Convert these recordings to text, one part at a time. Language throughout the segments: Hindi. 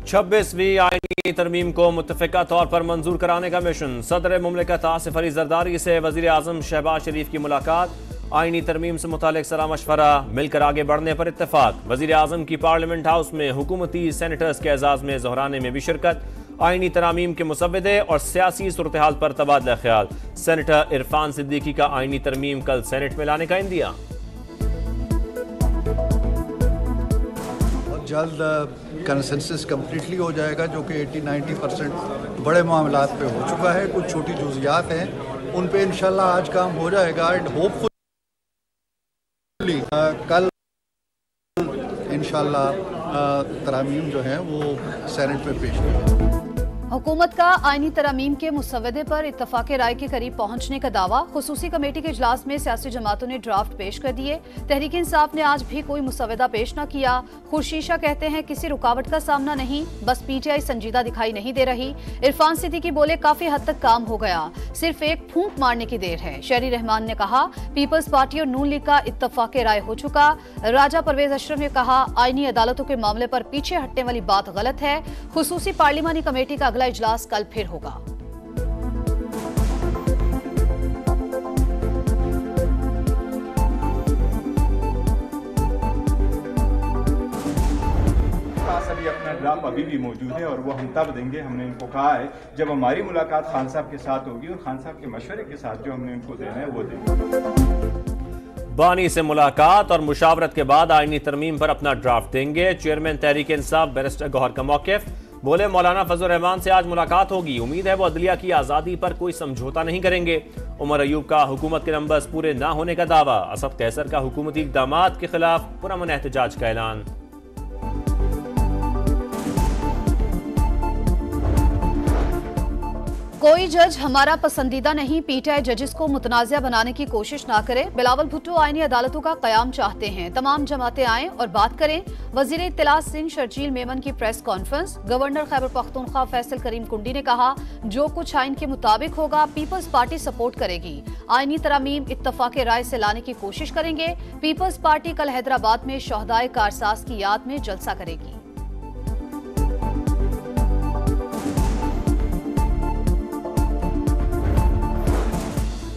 26वीं आईनी तरमीम को मुत्तफ़िका तौर पर मंजूर कराने का मिशन। सदर मुमलिकत आसिफ अली जरदारी से वज़ीर आज़म शहबाज शरीफ की मुलाकात। आईनी तरमीम से मुतालिक सलाह मशवरा, मिलकर आगे बढ़ने पर इत्तेफाक। वज़ीर आज़म की पार्लियामेंट हाउस में हुकूमती सेनेटर्स के एजाज़ में ज़ोहराने में भी शिरकत। आईनी तरामीम के मुसव्विदे और सियासी सूरत हाल पर तबादला ख्याल। सेनेटर इरफान सिद्दीकी का आईनी तरमीम कल सेनेट में लाने का इंदिया। जल्द कंसेंसस कम्प्लीटली हो जाएगा, जो कि 80-90% बड़े मामलात पे हो चुका है। कुछ छोटी जुज़ियात हैं, उन पे इंशाल्लाह आज काम हो जाएगा एंड होपफुली कल इंशाल्लाह तरामीम जो हैं वो सेनेट में पेश होंगे। हुकूमत का आईनी तरामीम के मुसव्वदे पर इत्तफाक राय के करीब पहुंचने का दावा। खुसूसी कमेटी के इजलास में सियासी जमातों ने ड्राफ्ट पेश कर दिए। तहरीक इंसाफ ने आज भी कोई मुसव्वदा पेश न किया। खुर्शीशा कहते हैं किसी रुकावट का सामना नहीं, बस पीटीआई संजीदा दिखाई नहीं दे रही। इरफान सिद्दीकी बोले काफी हद तक काम हो गया, सिर्फ एक फूंक मारने की देर है। शहरी रहमान ने कहा पीपल्स पार्टी और नून लीग का इत्तफाक राय हो चुका। राजा परवेज अशरफ ने कहा आईनी अदालतों के मामले पर पीछे हटने वाली बात गलत है। खुसूसी पार्लिमानी कमेटी का अगला इजलास कल फिर होगा। अपना ड्राफ्ट अभी भी मौजूद है और वो हम तब देंगे। हमने इनको कहा है जब हमारी मुलाकात खान साहब के साथ होगी और खान साहब के मशवरे के साथ जो हमने इनको देना है वो देंगे। बानी से मुलाकात और मुशावरत के बाद आईनी तरमीम पर अपना ड्राफ्ट देंगे। चेयरमैन तहरीक इंसाफ बैरिस्टर गौहर का मौक़िफ़। बोले मौलाना फजल रहमान से आज मुलाकात होगी, उम्मीद है वो अदलिया की आज़ादी पर कोई समझौता नहीं करेंगे। उमर अयूब का हुकूमत के नंबर्स पूरे ना होने का दावा। असद कैसर का हुकूमती इक़दामात के खिलाफ पुरअमन एहतजाज का ऐलान। कोई जज हमारा पसंदीदा नहीं, पीटीआई जजेस को मुतनाज़िया बनाने की कोशिश ना करे। बिलावल भुट्टो आईनी अदालतों का कयाम चाहते हैं, तमाम जमातें आएं और बात करें। वजीर इत्तला सिंह शर्जील मेमन की press conference. Governor Khyber Pakhtunkhwa Faisal Karim Kundi ने कहा जो कुछ आइन के मुताबिक होगा पीपल्स पार्टी सपोर्ट करेगी। आईनी तरामीम इत्तफाक राय से लाने की कोशिश करेंगे। पीपल्स पार्टी कल हैदराबाद में शहदाए कारसाज की याद में जलसा करेगी।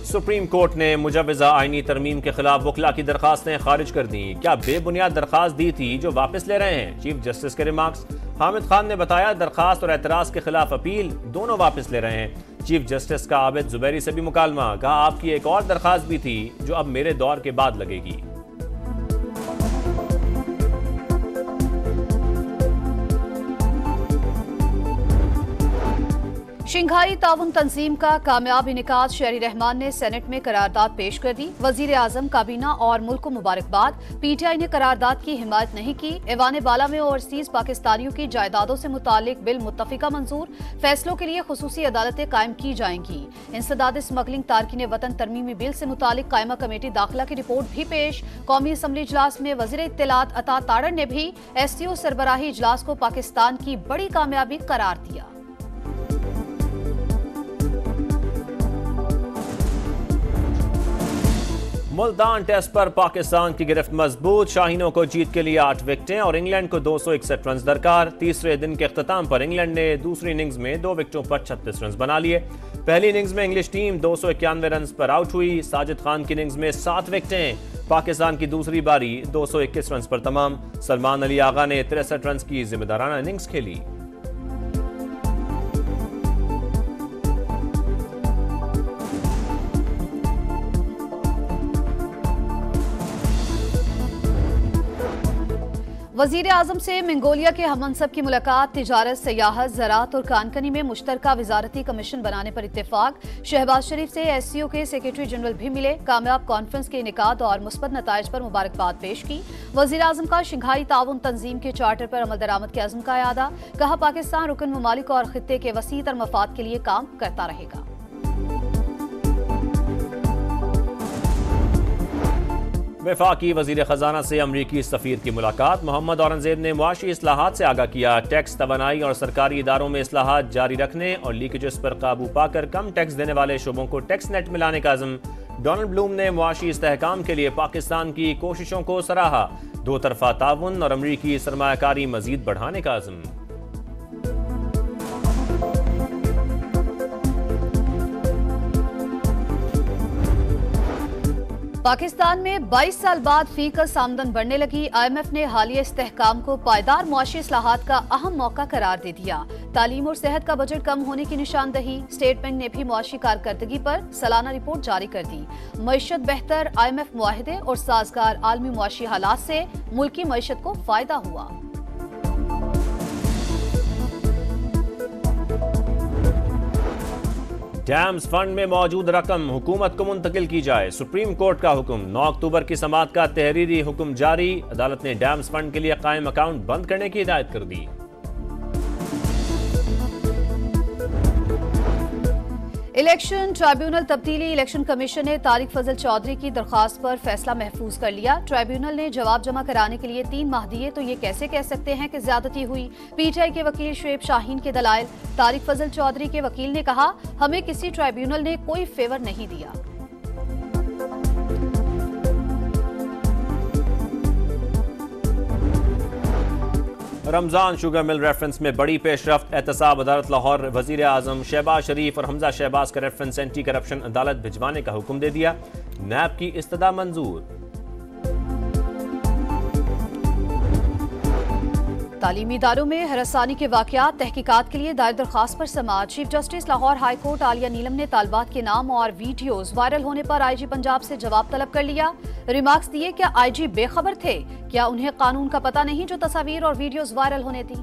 सुप्रीम कोर्ट ने मुजव्वज़ा आईनी तरमीम के खिलाफ वकला की दरखास्तें खारिज कर दी। क्या बेबुनियाद दरखास्त दी थी जो वापस ले रहे हैं? चीफ जस्टिस के रिमार्क्स। हामिद खान ने बताया दरखास्त और एतराज के खिलाफ अपील दोनों वापस ले रहे हैं। चीफ जस्टिस का आबिद जुबैरी से भी मुकालमा। कहा आपकी एक और दरखास्त भी थी जो अब मेरे दौर के बाद लगेगी। शंघाई ताउन तंजीम का कामयाब इनेकाद। शहरी रहमान ने सेनेट में करारदाद पेश कर दी। वजीर आजम काबीना और मुल्क को मुबारकबाद। पीटीआई ने करारदाद की हिमायत नहीं की। ऐवान बाला में ओवरसीज पाकिस्तानियों की जायदादों से मुतालिक बिल मुत्तफिका मंजूर। फैसलों के लिए खुसूसी अदालतें कायम की जाएंगी। इंसदाद स्मगलिंग तारकीन वतन तरमीमी बिल से मुतालिक कायमा कमेटी दाखिला की रिपोर्ट भी पेश। कौमी असम्बली इजलास में वजीर इत्तलात अता ताड़र ने भी SCO सरबराही इजलास को पाकिस्तान की बड़ी कामयाबी करार दिया। मुल्तान टेस्ट पर पाकिस्तान की गिरफ्त मजबूत। शाहीनों को जीत के लिए 8 विकेटें और इंग्लैंड को 261 रन दरकार। तीसरे दिन के अख्ताम पर इंग्लैंड ने दूसरी इनिंग्स में 2 विकेटों पर 36 रन बना लिए। पहली इनिंग्स में इंग्लिश टीम 291 रन पर आउट हुई। साजिद खान की इनिंग्स में 7 विकेटें। पाकिस्तान की दूसरी बारी 221 रन पर तमाम। सलमान अली आगा ने 63 रन की जिम्मेदाराना इनिंग्स खेली। वजीर आजम से मंगोलिया के हममनसब की मुलाकात। तिजारत, सयाहत, ज़राअत और कानकनी में मुश्तरका वजारती कमीशन बनाने पर इत्तेफाक। शहबाज शरीफ से SCO के सेक्रेटरी जनरल भी मिले। कामयाब कॉन्फ्रेंस के इनेकाद और मुस्बत नताइज पर मुबारकबाद पेश की। वजीर आजम का शंघाई ताउन तंजीम के चार्टर पर अमल दरामद के अज़्म का यादा। कहा पाकिस्तान रुकन ममालिक और खित्ते के वसी तर मफाद के लिए काम करता रहेगा। वफाकी वजीर खजाना से अमरीकी सफीर की मुलाकात। मोहम्मद औरंगजेब ने मुआशी इस्लाहात से आगाह किया। टैक्स, तवानाई और सरकारी इदारों में इस्लाहात जारी रखने और लीकेजेस पर काबू पाकर कम टैक्स देने वाले शोबों को टैक्स नेट में लाने का अज़्म। डोनाल्ड ब्लूम ने मुआशी इस्तेहकाम के लिए पाकिस्तान की कोशिशों को सराहा। दो तरफा ताउन और अमरीकी सरमायाकारी मजीद बढ़ाने का अज़्म। पाकिस्तान में 22 साल बाद फीकस आमदन बढ़ने लगी। IMF ने हालिया इस्तेहकाम को पायदार मुआशी इस्लाहात का अहम मौका करार दे दिया। तालीम और सेहत का बजट कम होने की निशानदही। स्टेट बैंक ने भी मुआशी कारकर्दगी पर सालाना रिपोर्ट जारी कर दी। मईशत बेहतर। IMF मुआहिदे और साजगार आलमी मुआशी हालात से मुल्की मईशत को फायदा हुआ। डैम्स फंड में मौजूद रकम हुकूमत को मुंतकिल की जाए। सुप्रीम कोर्ट का हुक्म। 9 अक्टूबर की समाअत का तहरीरी हुक्म जारी। अदालत ने डैम्स फंड के लिए कायम अकाउंट बंद करने की हिदायत कर दी। इलेक्शन ट्राइब्यूनल तब्दीली। इलेक्शन कमीशन ने तारिक फजल चौधरी की दरखास्त पर फैसला महफूज कर लिया। ट्राइब्यूनल ने जवाब जमा कराने के लिए 3 माह दिए तो ये कैसे कह सकते हैं कि ज्यादती हुई। PTI के वकील शुएब शाहीन के दलाइल। तारिक फजल चौधरी के वकील ने कहा, हमें किसी ट्राइब्यूनल ने कोई फेवर नहीं दिया। रमजान शुगर मिल रेफरेंस में बड़ी पेशरफ्त। एहतसाब अदालत लाहौर वजीर आजम शहबाज शरीफ और हमजा शहबाज का रेफरेंस एंटी करप्शन अदालत भिजवाने का हुक्म दे दिया। नैब की इस्तदा मंजूर। तालीमी इदारों में हरासानी के वाकयात तहकीकात के लिए दायर दरखास्त पर समाअत। Chief justice Lahore high court आलिया नीलम ने तालबात के नाम और वीडियोज वायरल होने पर IG पंजाब से जवाब तलब कर लिया। रिमार्क्स दिए, क्या IG बेखबर थे? क्या उन्हें कानून का पता नहीं जो तस्वीर और वीडियोज वायरल होने दी?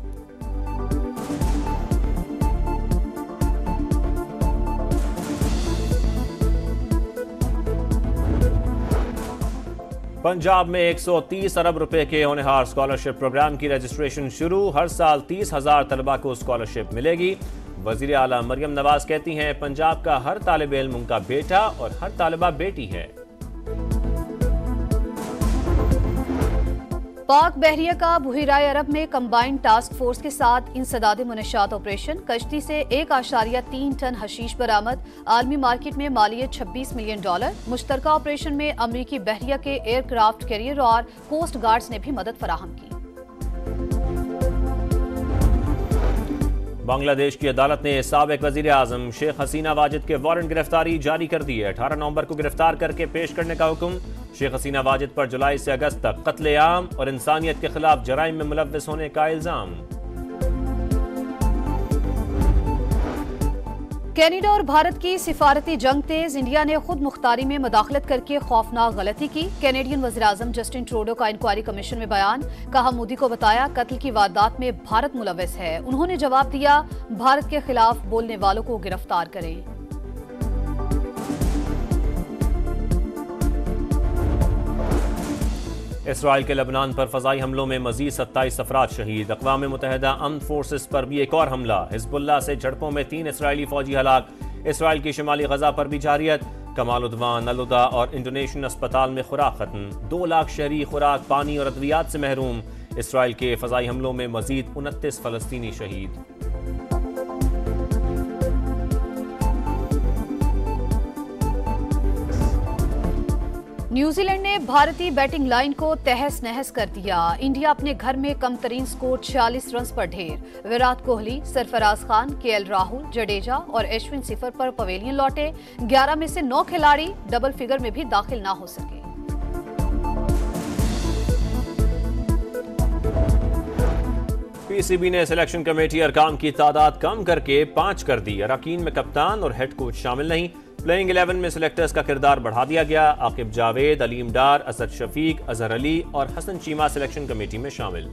पंजाब में 130 अरब रुपए के होनहार स्कॉलरशिप प्रोग्राम की रजिस्ट्रेशन शुरू। हर साल 30,000 तलबा को स्कॉलरशिप मिलेगी। वजीर आला मरियम नवाज कहती हैं, पंजाब का हर तालिब इल्म उनका बेटा और हर तालिबा बेटी है। पाक बहरिया का बुहिराए अरब में कंबाइंड टास्क फोर्स के साथ इंसदाद मुनशात ऑपरेशन। कश्ती से 1.3 टन हशीश बरामद। आलमी मार्केट में मालियत $26 मिलियन। मुश्तरका ऑपरेशन में अमरीकी बहरिया के एयरक्राफ्ट कैरियर और कोस्ट गार्ड्स ने भी मदद फराहम की। बांग्लादेश की अदालत ने साबिक वजीर आजम शेख हसीना वाजिद के वारंट गिरफ्तारी जारी कर दी है। 18 नवंबर को गिरफ्तार करके पेश करने का हुक्म। शेख हसीना वाजिद पर जुलाई से अगस्त तक कत्लेआम और इंसानियत के खिलाफ जराइम में मुलव्विस होने का इल्जाम। कनाडा और भारत की सिफारती जंग तेज। इंडिया ने खुद मुख्तारी में मदाखलत करके खौफनाक गलती की। कैनेडियन वज़ीर-ए-आज़म जस्टिन ट्रूडो का इंक्वायरी कमीशन में बयान। कहा, मोदी को बताया कत्ल की वारदात में भारत मुलव्विस है। उन्होंने जवाब दिया, भारत के खिलाफ बोलने वालों को गिरफ्तार करें। इसराइल के लबनान पर फजाई हमलों में मजीद 27 अफराद शहीद। अक़वाम मुत्तहिदा आर्म्ड फोर्सेस पर भी एक और हमला। हिज़्बुल्लाह से झड़पों में 3 इसराइली फौजी हलाक। इसराइल की शिमाली गजा पर भी जारियत। कमाल उद्वान, अल-उदा और इंडोनेशियन अस्पताल में खुराक खत्म। 2 लाख शहरी खुराक, पानी और अद्वियात से महरूम। इसराइल के फजाई हमलों में मजीद 29 फलस्तीनी शहीद। न्यूजीलैंड ने भारतीय बैटिंग लाइन को तहस नहस कर दिया। इंडिया अपने घर में कम तरीन स्कोर 46 रन पर ढेर। विराट कोहली, सरफराज खान, KL राहुल, जडेजा और अश्विन सिफर पर पवेलियन लौटे। 11 में से 9 खिलाड़ी डबल फिगर में भी दाखिल ना हो सके। PCB ने सिलेक्शन कमेटी अरकान की तादाद कम करके 5 कर दी। अरकान में कप्तान और हेड कोच शामिल नहीं। प्लेइंग 11 में सिलेक्टर्स का किरदार बढ़ा दिया गया। आकिब जावेद, अलीम डार, असद शफीक, अजहर अली और हसन चीमा सिलेक्शन कमेटी में शामिल।